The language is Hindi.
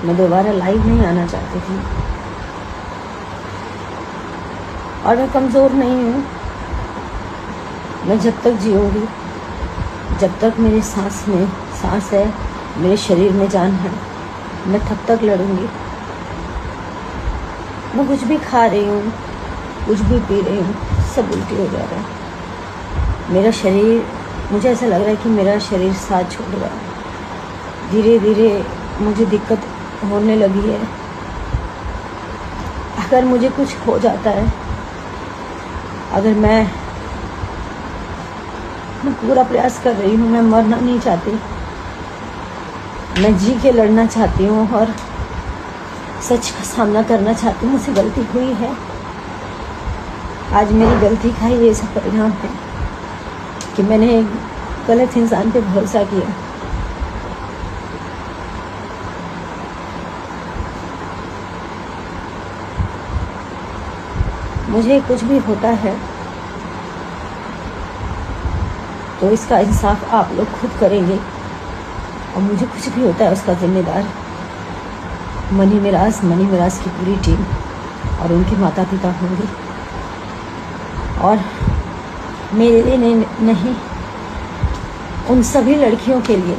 मैं दोबारा लाइव नहीं आना चाहती थी। और मैं कमज़ोर नहीं हूँ। मैं जब तक जीऊँगी, जब तक मेरी सांस में सांस है, मेरे शरीर में जान है, मैं तब तक लड़ूंगी। मैं कुछ भी खा रही हूँ, कुछ भी पी रही हूँ, सब उल्टी हो जा रहा है। मेरा शरीर, मुझे ऐसा लग रहा है कि मेरा शरीर साथ छोड़ रहा है। धीरे धीरे मुझे दिक्कत होने लगी है। अगर मुझे कुछ हो जाता है, अगर मैं पूरा प्रयास कर रही हूँ, मैं मरना नहीं चाहती, मैं जी के लड़ना चाहती हूँ और सच का सामना करना चाहती हूँ। मुझसे गलती हुई है, आज मेरी गलती का ही ऐसा परिणाम है कि मैंने एक गलत इंसान पे भरोसा किया। मुझे कुछ भी होता है तो इसका इंसाफ आप लोग खुद करेंगे, और मुझे कुछ भी होता है उसका जिम्मेदार मनी मिराज की पूरी टीम और उनके माता पिता होंगे। और मेरे लिए नहीं, उन सभी लड़कियों के लिए